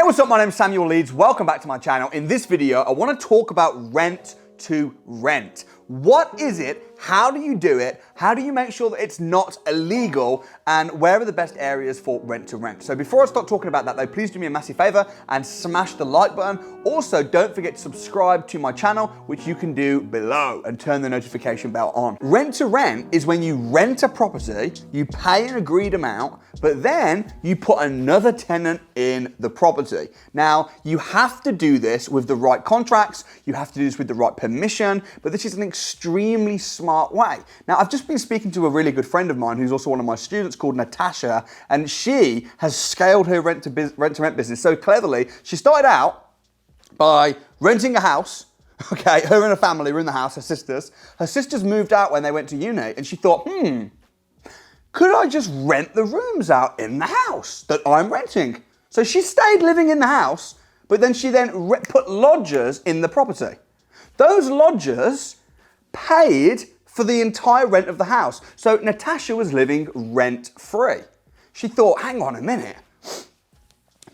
What's up? My name's Samuel Leeds. Welcome back to my channel. In this video, I want to talk about rent to rent. What is it? How do you do it? How do you make sure that it's not illegal? And where are the best areas for rent to rent? So before I start talking about that though, please do me a massive favor and smash the like button. Also, don't forget to subscribe to my channel, which you can do below, and turn the notification bell on. Rent to rent is when you rent a property, you pay an agreed amount, but then you put another tenant in the property. Now, you have to do this with the right contracts, you have to do this with the right permission, but this is an extremely smart way. Now, I've just been speaking to a really good friend of mine who's also one of my students called Natasha, and she has scaled her rent to rent business so cleverly. She started out by renting a house. Okay, her and her family were in the house, her sisters. Her sisters moved out when they went to uni, and she thought, could I just rent the rooms out in the house that I'm renting? So she stayed living in the house, but then she put lodgers in the property. Those lodgers paid for the entire rent of the house. So Natasha was living rent-free. She thought, hang on a minute,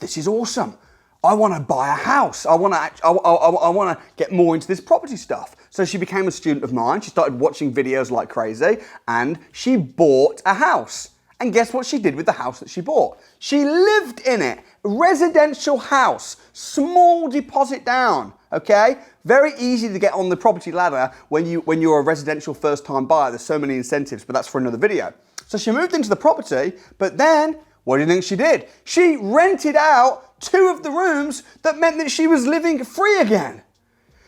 this is awesome. I want to buy a house. I want to get more into this property stuff. So she became a student of mine. She started watching videos like crazy, and she bought a house. And guess what she did with the house that she bought? She lived in it. Residential house, small deposit down, okay? Very easy to get on the property ladder when you're a residential first-time buyer. There's so many incentives, but that's for another video. So she moved into the property, but then, what do you think she did? She rented out 2 of the rooms. That meant that she was living free again.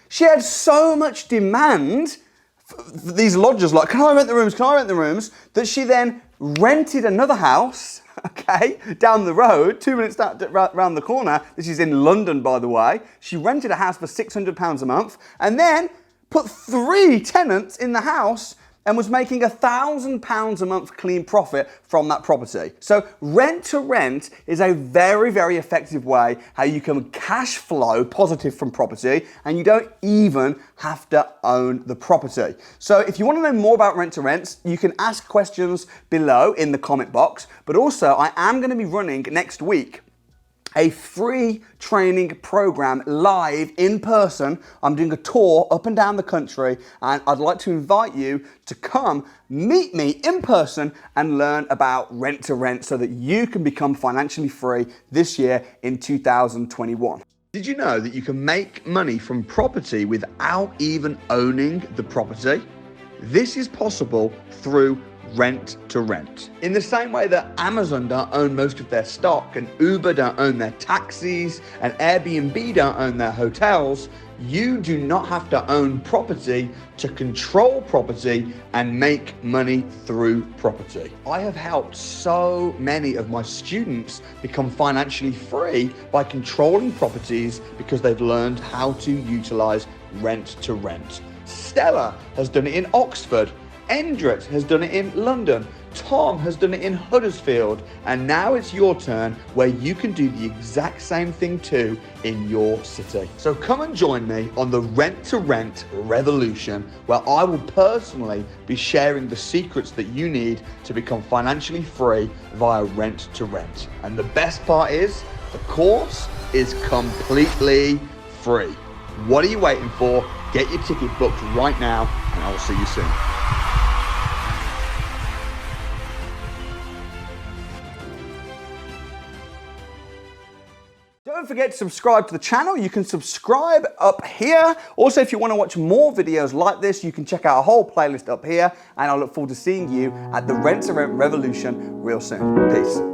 She had so much demand for these lodgers, like, can I rent the rooms, can I rent the rooms, that she then rented another house, okay, down the road, 2 minutes round the corner. This is in London, by the way. She rented a house for £600 a month and then put 3 tenants in the house and was making £1,000 a month clean profit from that property. So rent to rent is a very, very effective way how you can cash flow positive from property, and you don't even have to own the property. So if you want to know more about rent to rents, you can ask questions below in the comment box, but also I am going to be running next week a free training program live in person. I'm doing a tour up and down the country, and I'd like to invite you to come meet me in person and learn about rent to rent so that you can become financially free this year in 2021. Did you know that you can make money from property without even owning the property? This is possible through rent to rent. In the same way that Amazon don't own most of their stock, and Uber don't own their taxis, and Airbnb don't own their hotels, you do not have to own property to control property and make money through property. I have helped so many of my students become financially free by controlling properties because they've learned how to utilize rent to rent. Stella has done it in Oxford. Endrit has done it in London. Tom has done it in Huddersfield. And now it's your turn, where you can do the exact same thing too in your city. So come and join me on the rent to rent revolution, where I will personally be sharing the secrets that you need to become financially free via rent to rent. And the best part is, the course is completely free. What are you waiting for? Get your ticket booked right now, and I will see you soon. Don't forget to subscribe to the channel. You can subscribe up here. Also, if you want to watch more videos like this, you can check out a whole playlist up here, and I look forward to seeing you at the Rent to Rent Revolution real soon. Peace.